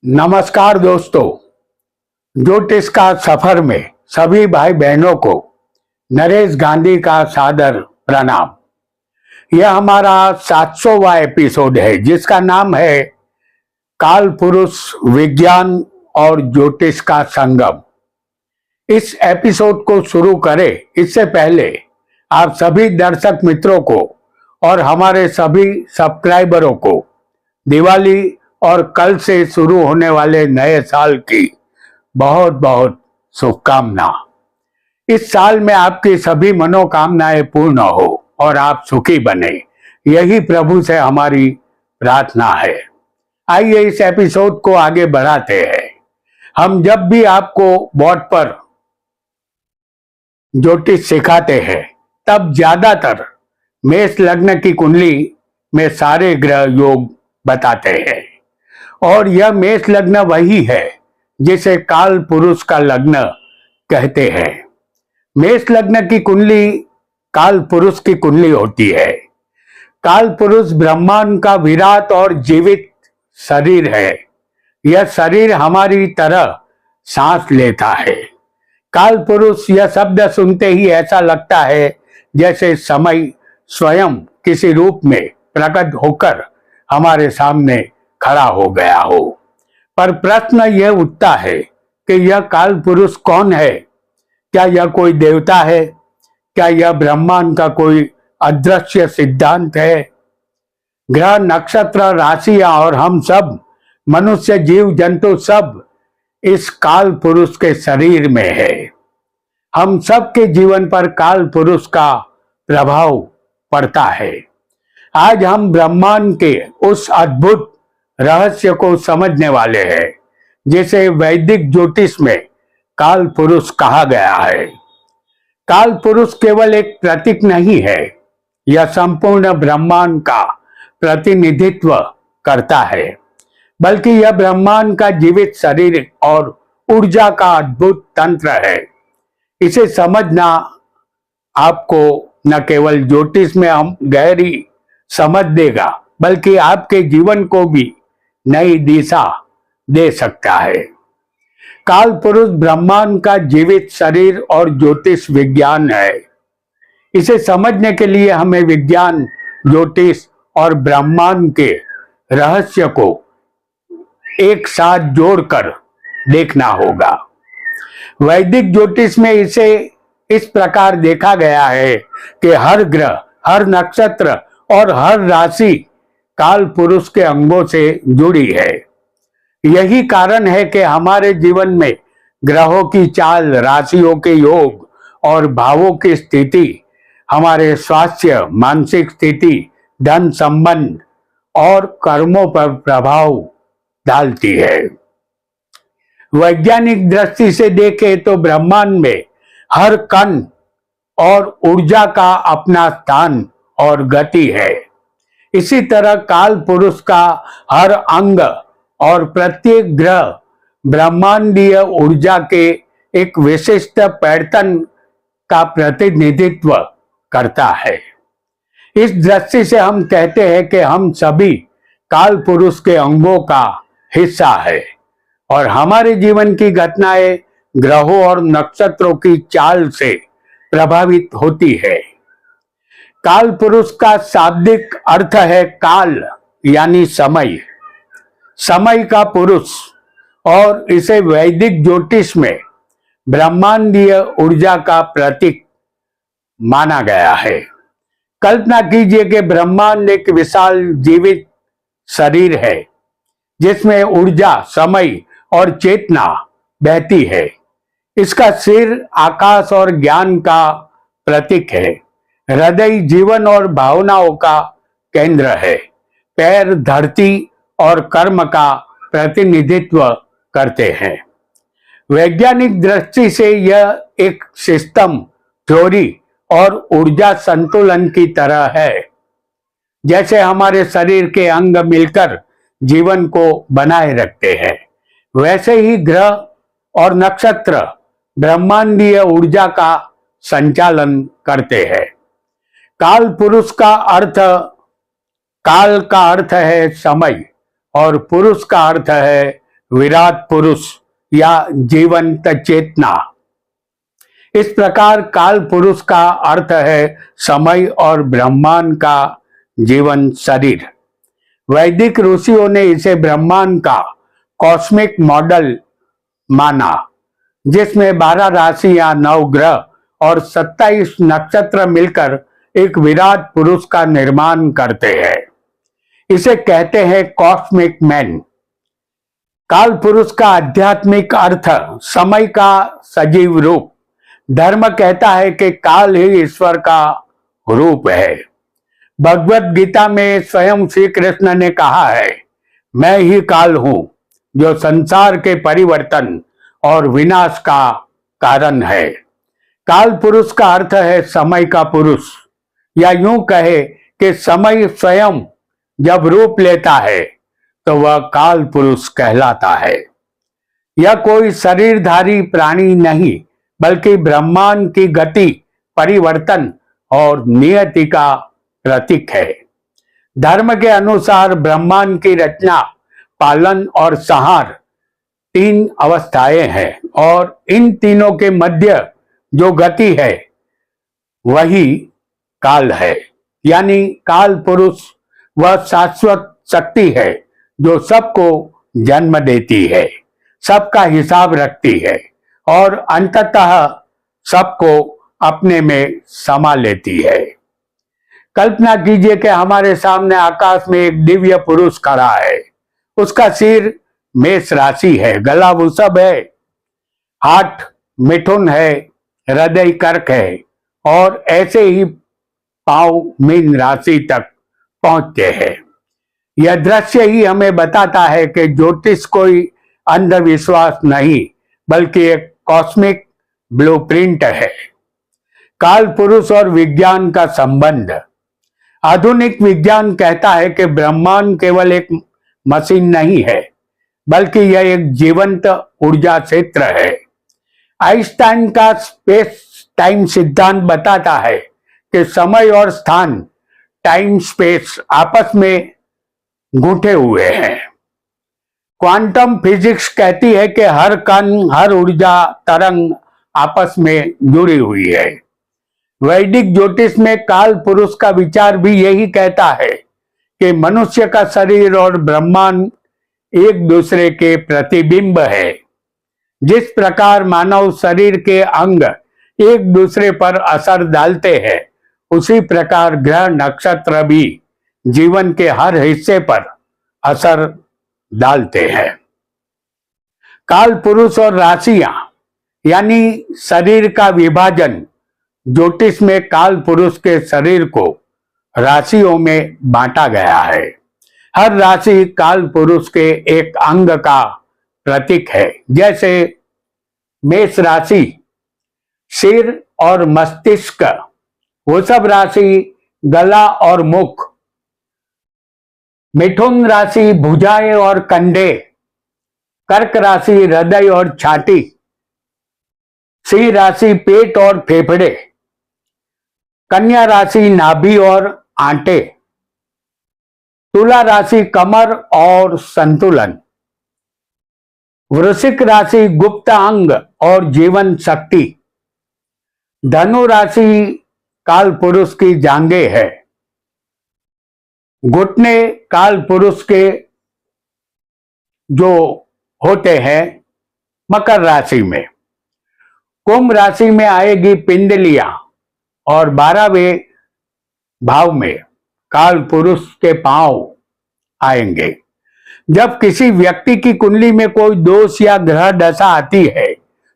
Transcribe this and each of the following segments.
नमस्कार दोस्तों। ज्योतिष का सफर में सभी भाई बहनों को नरेश गांधी का सादर प्रणाम। यह हमारा 700वां एपिसोड है जिसका नाम है काल पुरुष विज्ञान और ज्योतिष का संगम। इस एपिसोड को शुरू करें इससे पहले आप सभी दर्शक मित्रों को और हमारे सभी सब्सक्राइबरों को दिवाली और कल से शुरू होने वाले नए साल की बहुत बहुत शुभकामना। इस साल में आपकी सभी मनोकामनाएं पूर्ण हो और आप सुखी बने, यही प्रभु से हमारी प्रार्थना है। आइए इस एपिसोड को आगे बढ़ाते हैं। हम जब भी आपको बोर्ड पर ज्योतिष सिखाते हैं तब ज्यादातर मेष लग्न की कुंडली में सारे ग्रह योग बताते हैं और यह मेष लग्न वही है जिसे काल पुरुष का लग्न कहते हैं। मेष लग्न की कुंडली काल पुरुष की कुंडली होती है। काल पुरुष ब्रह्मांड का विराट और जीवित शरीर है। यह शरीर हमारी तरह सांस लेता है। काल पुरुष यह शब्द सुनते ही ऐसा लगता है जैसे समय स्वयं किसी रूप में प्रकट होकर हमारे सामने खड़ा हो गया हो। पर प्रश्न यह उठता है कि यह काल पुरुष कौन है? क्या यह कोई देवता है? क्या यह ब्रह्मांड का कोई अदृश्य सिद्धांत है? ग्रह, नक्षत्र, राशियां और हम सब मनुष्य, जीव जंतु सब इस काल पुरुष के शरीर में है। हम सब के जीवन पर काल पुरुष का प्रभाव पड़ता है। आज हम ब्रह्मांड के उस अद्भुत रहस्य को समझने वाले हैं जिसे वैदिक ज्योतिष में काल पुरुष कहा गया है। काल पुरुष केवल एक प्रतीक नहीं है, यह संपूर्ण ब्रह्मांड का प्रतिनिधित्व करता है, बल्कि यह ब्रह्मांड का जीवित शरीर और ऊर्जा का अद्भुत तंत्र है। इसे समझना आपको न केवल ज्योतिष में हम गहरी समझ देगा बल्कि आपके जीवन को भी नई दिशा दे सकता है। काल पुरुष ब्रह्मांड का जीवित शरीर और ज्योतिष विज्ञान है। इसे समझने के लिए हमें विज्ञान, ज्योतिष और ब्रह्मांड के रहस्य को एक साथ जोड़कर देखना होगा। वैदिक ज्योतिष में इसे इस प्रकार देखा गया है कि हर ग्रह, हर नक्षत्र और हर राशि काल पुरुष के अंगों से जुड़ी है। यही कारण है कि हमारे जीवन में ग्रहों की चाल, राशियों के योग और भावों की स्थिति हमारे स्वास्थ्य, मानसिक स्थिति, धन संबंध और कर्मों पर प्रभाव डालती है। वैज्ञानिक दृष्टि से देखें तो ब्रह्मांड में हर कण और ऊर्जा का अपना स्थान और गति है। इसी तरह काल पुरुष का हर अंग और प्रत्येक ग्रह ब्रह्मांडीय ऊर्जा के एक विशिष्ट पैटर्न का प्रतिनिधित्व करता है। इस दृष्टि से हम कहते हैं कि हम सभी काल पुरुष के अंगों का हिस्सा है और हमारे जीवन की घटनाएं ग्रहों और नक्षत्रों की चाल से प्रभावित होती है। काल पुरुष का शाब्दिक अर्थ है काल यानी समय, समय का पुरुष, और इसे वैदिक ज्योतिष में ब्रह्मांडीय ऊर्जा का प्रतीक माना गया है। कल्पना कीजिए कि ब्रह्मांड एक विशाल जीवित शरीर है जिसमें ऊर्जा, समय और चेतना बहती है। इसका सिर आकाश और ज्ञान का प्रतीक है। हृदय जीवन और भावनाओं का केंद्र है। पैर धरती और कर्म का प्रतिनिधित्व करते हैं। वैज्ञानिक दृष्टि से यह एक सिस्टम, थ्योरी और ऊर्जा संतुलन की तरह है। जैसे हमारे शरीर के अंग मिलकर जीवन को बनाए रखते हैं, वैसे ही ग्रह और नक्षत्र ब्रह्मांडीय ऊर्जा का संचालन करते हैं। काल पुरुष का अर्थ, काल का अर्थ है समय और पुरुष का अर्थ है विराट पुरुष या जीवंत चेतना। इस प्रकार काल पुरुष का अर्थ है समय और ब्रह्मांड का जीवन शरीर। वैदिक ऋषियों ने इसे ब्रह्मांड का कॉस्मिक मॉडल माना, जिसमें 12 राशियां, 9 ग्रह और 27 नक्षत्र मिलकर एक विराट पुरुष का निर्माण करते हैं। इसे कहते हैं कॉस्मिक मैन। काल पुरुष का आध्यात्मिक अर्थ समय का सजीव रूप। धर्म कहता है कि काल ही ईश्वर का रूप है। भगवत गीता में स्वयं श्री कृष्ण ने कहा है, मैं ही काल हूं जो संसार के परिवर्तन और विनाश का कारण है। काल पुरुष का अर्थ है समय का पुरुष, या यूं कहे कि समय स्वयं जब रूप लेता है तो वह काल पुरुष कहलाता है। यह कोई शरीरधारी प्राणी नहीं, बल्कि ब्रह्मांड की गति, परिवर्तन और नियति का प्रतीक है। धर्म के अनुसार ब्रह्मांड की रचना, पालन और संहार 3 अवस्थाएं हैं, और इन तीनों के मध्य जो गति है वही काल है। यानी काल पुरुष वह शाश्वत शक्ति है जो सबको जन्म देती है, सबका हिसाब रखती है और अंततः सबको अपने में समा लेती है। कल्पना कीजिए कि हमारे सामने आकाश में एक दिव्य पुरुष खड़ा है। उसका सिर मेष राशि है, गला वृषभ है, हाथ मिथुन है, हृदय कर्क है और ऐसे ही पांव मीन राशि तक पहुंचते हैं। यह दृश्य ही हमें बताता है कि ज्योतिष कोई अंधविश्वास नहीं, बल्कि एक कॉस्मिक ब्लूप्रिंट है। काल पुरुष और विज्ञान का संबंध। आधुनिक विज्ञान कहता है कि ब्रह्मांड केवल एक मशीन नहीं है, बल्कि यह एक जीवंत ऊर्जा क्षेत्र है। आइंस्टाइन का स्पेस टाइम सिद्धांत बताता है कि समय और स्थान, टाइम स्पेस आपस में गूंथे हुए हैं। क्वांटम फिजिक्स कहती है कि हर कण, हर ऊर्जा तरंग आपस में जुड़ी हुई है। वैदिक ज्योतिष में काल पुरुष का विचार भी यही कहता है कि मनुष्य का शरीर और ब्रह्मांड एक दूसरे के प्रतिबिंब है। जिस प्रकार मानव शरीर के अंग एक दूसरे पर असर डालते हैं, उसी प्रकार ग्रह नक्षत्र भी जीवन के हर हिस्से पर असर डालते हैं। काल पुरुष और राशियां यानी शरीर का विभाजन। ज्योतिष में काल पुरुष के शरीर को राशियों में बांटा गया है। हर राशि काल पुरुष के एक अंग का प्रतीक है। जैसे मेष राशि सिर और मस्तिष्क, वृषभ राशि गला और मुख, मिथुन राशि भुजाएं और कंधे, कर्क राशि हृदय और छाती, सिंह राशि पेट और फेफड़े, कन्या राशि नाभि और आंटे, तुला राशि कमर और संतुलन, वृश्चिक राशि गुप्त अंग और जीवन शक्ति, धनु राशि काल पुरुष की जांघें है, घुटने काल पुरुष के जो होते हैं मकर राशि में, कुंभ राशि में आएगी पिंडलियां और 12वें भाव में काल पुरुष के पांव आएंगे। जब किसी व्यक्ति की कुंडली में कोई दोष या ग्रह दशा आती है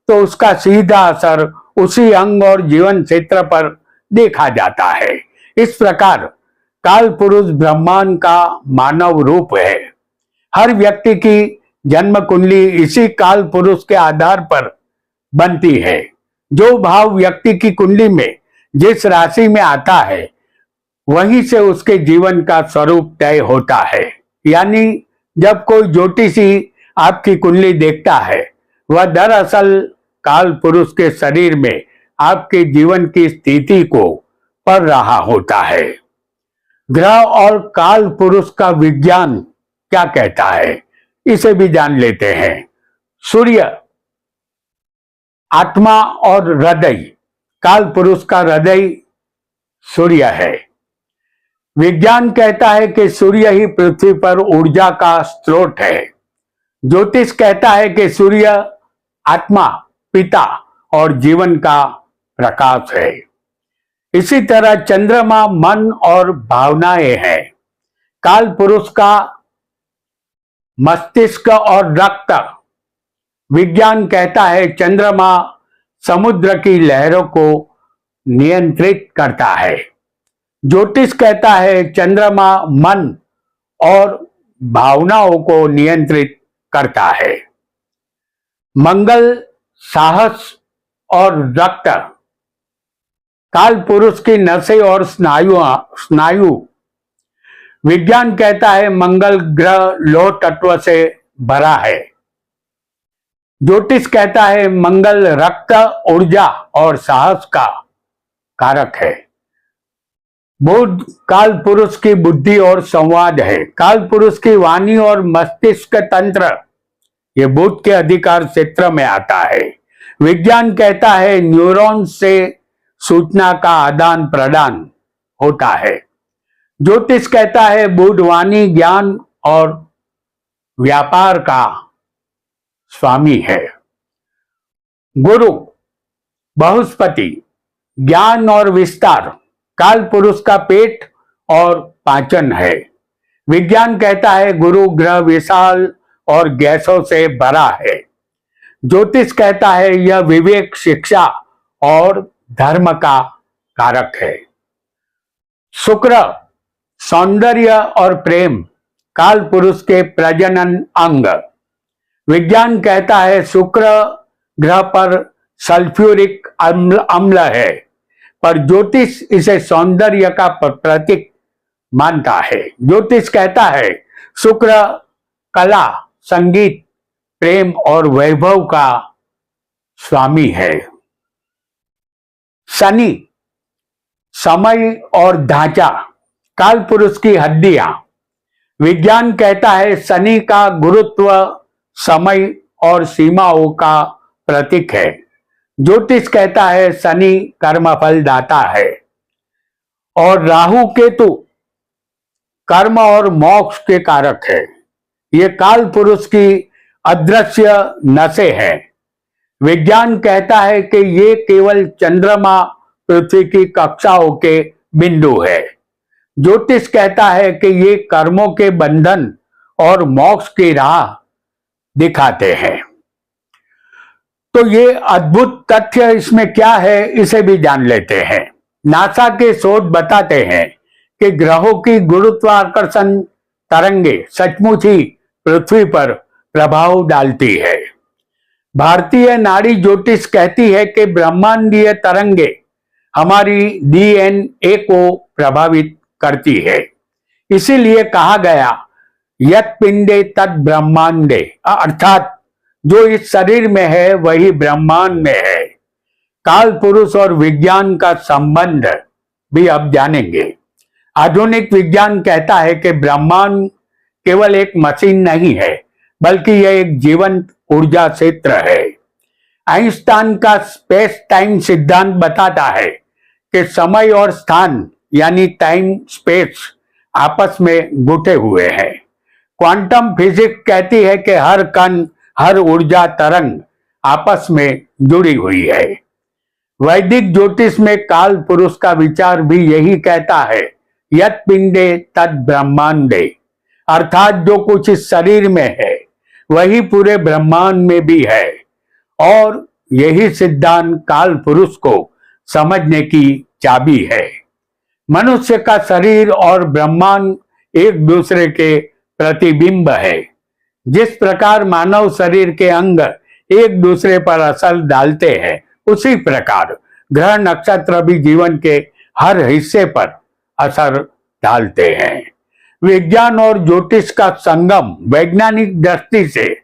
तो उसका सीधा असर उसी अंग और जीवन क्षेत्र पर देखा जाता है। इस प्रकार काल पुरुष ब्रह्मांड का मानव रूप है। हर व्यक्ति की जन्म कुंडली इसी काल पुरुष के आधार पर बनती है। जो भाव व्यक्ति की कुंडली में जिस राशि में आता है, वहीं से उसके जीवन का स्वरूप तय होता है। यानी जब कोई ज्योतिषी आपकी कुंडली देखता है, वह दरअसल काल पुरुष के शरीर में आपके जीवन की स्थिति को पढ़ रहा होता है। ग्रह और काल पुरुष का विज्ञान क्या कहता है? इसे भी जान लेते हैं। सूर्य, आत्मा और हृदय। काल पुरुष का हृदय सूर्य है। विज्ञान कहता है कि सूर्य ही पृथ्वी पर ऊर्जा का स्रोत है। ज्योतिष कहता है कि सूर्य आत्मा, पिता और जीवन का प्रकाश है। इसी तरह चंद्रमा मन और भावनाएं हैं। काल पुरुष का मस्तिष्क और रक्त। विज्ञान कहता है चंद्रमा समुद्र की लहरों को नियंत्रित करता है। ज्योतिष कहता है चंद्रमा मन और भावनाओं को नियंत्रित करता है। मंगल साहस और रक्त। काल पुरुष की नसें और स्नायु। विज्ञान कहता है मंगल ग्रह लौह तत्व से भरा है। ज्योतिष कहता है मंगल रक्त, ऊर्जा और साहस का कारक है। बुध काल पुरुष की बुद्धि और संवाद है। काल पुरुष की वाणी और मस्तिष्क तंत्र, ये बुध के अधिकार क्षेत्र में आता है। विज्ञान कहता है न्यूरॉन से सूचना का आदान प्रदान होता है। ज्योतिष कहता है बुध वाणी, ज्ञान और व्यापार का स्वामी है। गुरु बृहस्पति, ज्ञान और विस्तार। काल पुरुष का पेट और पाचन है। विज्ञान कहता है गुरु ग्रह विशाल और गैसों से भरा है। ज्योतिष कहता है यह विवेक, शिक्षा और धर्म का कारक है। शुक्र सौंदर्य और प्रेम, काल पुरुष के प्रजनन अंग। विज्ञान कहता है शुक्र ग्रह पर सल्फ्यूरिक अम्ल है, पर ज्योतिष इसे सौंदर्य का प्रतीक मानता है। ज्योतिष कहता है शुक्र कला, संगीत, प्रेम और वैभव का स्वामी है। शनि समय और ढांचा, काल पुरुष की हड्डियां। विज्ञान कहता है शनि का गुरुत्व समय और सीमाओं का प्रतीक है। ज्योतिष कहता है शनि कर्मफल दाता है। और राहु केतु कर्म और मोक्ष के कारक है। ये काल पुरुष की अदृश्य नसें हैं। विज्ञान कहता है कि ये केवल चंद्रमा पृथ्वी की कक्षाओं के बिंदु है। ज्योतिष कहता है कि ये कर्मों के बंधन और मोक्ष की राह दिखाते हैं। तो ये अद्भुत तथ्य इसमें क्या है, इसे भी जान लेते हैं। नासा के शोध बताते हैं कि ग्रहों की गुरुत्वाकर्षण तरंगे सचमुच ही पृथ्वी पर प्रभाव डालती है। भारतीय नाड़ी ज्योतिष कहती है कि ब्रह्मांडीय तरंगे हमारी डीएनए को प्रभावित करती है। इसीलिए कहा गया यत् पिंडे तत् ब्रह्मांडे, अर्थात जो इस शरीर में है वही ब्रह्मांड में है। काल पुरुष और विज्ञान का संबंध भी अब जानेंगे। आधुनिक विज्ञान कहता है कि ब्रह्मांड केवल एक मशीन नहीं है, बल्कि यह एक जीवंत ऊर्जा क्षेत्र है। आइंस्टाइन का स्पेस टाइम सिद्धांत बताता है कि समय और स्थान यानी टाइम स्पेस आपस में गुटे हुए हैं। क्वांटम फिजिक्स कहती है कि हर कण, हर ऊर्जा तरंग आपस में जुड़ी हुई है। वैदिक ज्योतिष में काल पुरुष का विचार भी यही कहता है यत् पिंडे तत् ब्रह्मांडे, अर्थात जो कुछ इस शरीर में है वही पूरे ब्रह्मांड में भी है। और यही सिद्धांत काल पुरुष को समझने की चाबी है। मनुष्य का शरीर और ब्रह्मांड एक दूसरे के प्रतिबिंब है। जिस प्रकार मानव शरीर के अंग एक दूसरे पर असर डालते हैं, उसी प्रकार ग्रह नक्षत्र भी जीवन के हर हिस्से पर असर डालते हैं। विज्ञान और ज्योतिष का संगम, वैज्ञानिक दृष्टि से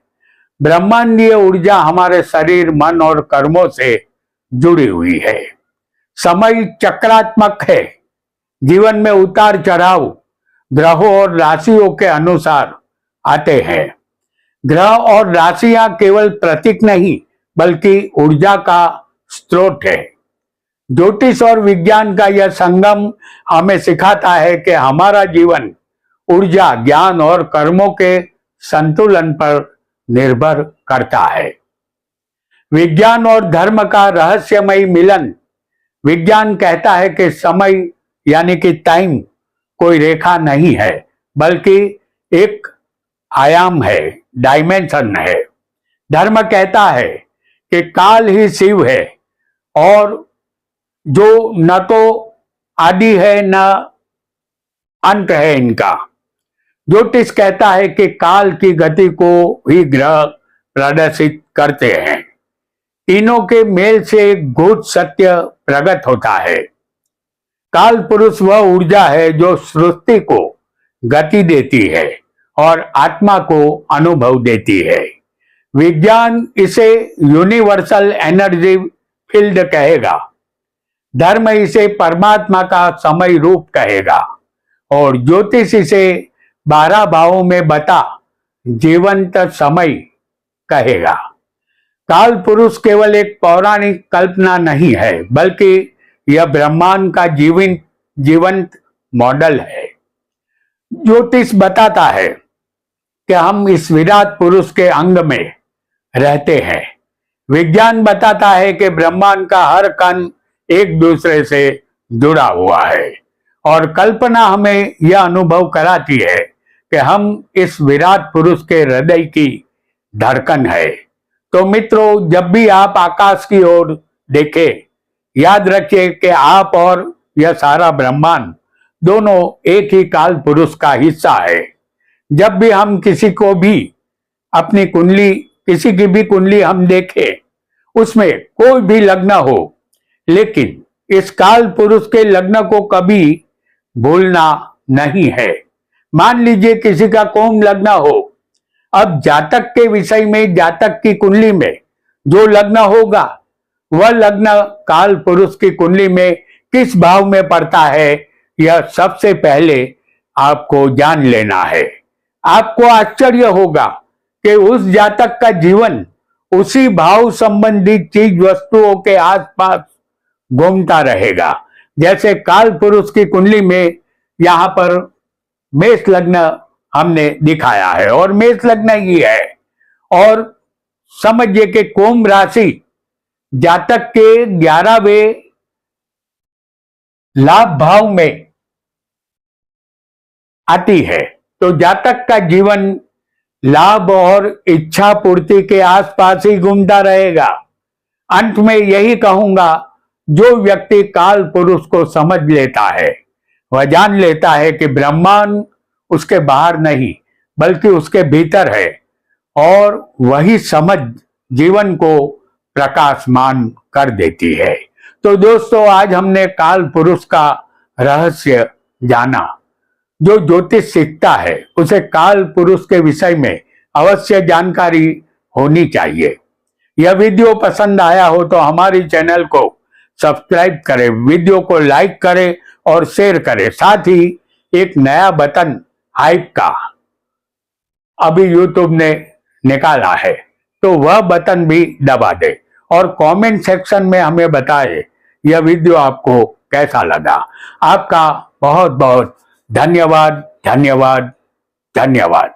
ब्रह्मांडीय ऊर्जा हमारे शरीर, मन और कर्मों से जुड़ी हुई है। समय चक्रात्मक है। जीवन में उतार चढ़ाव ग्रहों और राशियों के अनुसार आते हैं। ग्रह और राशियां केवल प्रतीक नहीं बल्कि ऊर्जा का स्रोत है। ज्योतिष और विज्ञान का यह संगम हमें सिखाता है कि हमारा जीवन ऊर्जा, ज्ञान और कर्मों के संतुलन पर निर्भर करता है। विज्ञान और धर्म का रहस्यमय मिलन। विज्ञान कहता है कि समय यानी कि टाइम कोई रेखा नहीं है बल्कि एक आयाम है, डायमेंशन है। धर्म कहता है कि काल ही शिव है और जो न तो आदि है न अंत है इनका। ज्योतिष कहता है कि काल की गति को ही ग्रह प्रदर्शित करते हैं। तीनों के मेल से एक गूढ़ सत्य प्रकट होता है। काल पुरुष वह ऊर्जा है जो सृष्टि को गति देती है और आत्मा को अनुभव देती है। विज्ञान इसे यूनिवर्सल एनर्जी फील्ड कहेगा, धर्म इसे परमात्मा का समय रूप कहेगा और ज्योतिष इसे 12 भावों में बता जीवंत समय कहेगा। काल पुरुष केवल एक पौराणिक कल्पना नहीं है बल्कि यह ब्रह्मांड का जीवंत मॉडल है। ज्योतिष बताता है कि हम इस विराट पुरुष के अंग में रहते हैं। विज्ञान बताता है कि ब्रह्मांड का हर कण एक दूसरे से जुड़ा हुआ है और कल्पना हमें यह अनुभव कराती है कि हम इस विराट पुरुष के हृदय की धड़कन है। तो मित्रों, जब भी आप आकाश की ओर देखें, याद रखिए कि आप और यह सारा ब्रह्मांड दोनों एक ही काल पुरुष का हिस्सा है। जब भी हम किसी की भी कुंडली हम देखें, उसमें कोई भी लग्न हो, लेकिन इस काल पुरुष के लग्न को कभी भूलना नहीं है। मान लीजिए किसी का कुंभ लग्न हो, अब जातक के विषय में, जातक की कुंडली में जो लग्न होगा वह लग्न काल पुरुष की कुंडली में किस भाव में पड़ता है, यह सबसे पहले आपको जान लेना है। आपको आश्चर्य होगा कि उस जातक का जीवन उसी भाव संबंधित चीज वस्तुओं के आसपास घूमता रहेगा। जैसे काल पुरुष की कुंडली में यहाँ पर मेष लग्न हमने दिखाया है और मेष लग्न ही है, और समझिए कि कुंभ राशि जातक के 11वें लाभ भाव में आती है। तो जातक का जीवन लाभ और इच्छा पूर्ति के आसपास ही घूमता रहेगा। अंत में यही कहूंगा, जो व्यक्ति काल पुरुष को समझ लेता है वह जान लेता है कि ब्रह्मांड उसके बाहर नहीं बल्कि उसके भीतर है, और वही समझ जीवन को प्रकाशमान कर देती है। तो दोस्तों, आज हमने काल पुरुष का रहस्य जाना। जो ज्योतिष सीखता है उसे काल पुरुष के विषय में अवश्य जानकारी होनी चाहिए। यह वीडियो पसंद आया हो तो हमारी चैनल को सब्सक्राइब करें, वीडियो को लाइक करें और शेयर करें। साथ ही एक नया बटन हाइप का अभी यूट्यूब ने निकाला है, तो वह बटन भी दबा दे और कमेंट सेक्शन में हमें बताएं यह वीडियो आपको कैसा लगा। आपका बहुत बहुत धन्यवाद, धन्यवाद, धन्यवाद।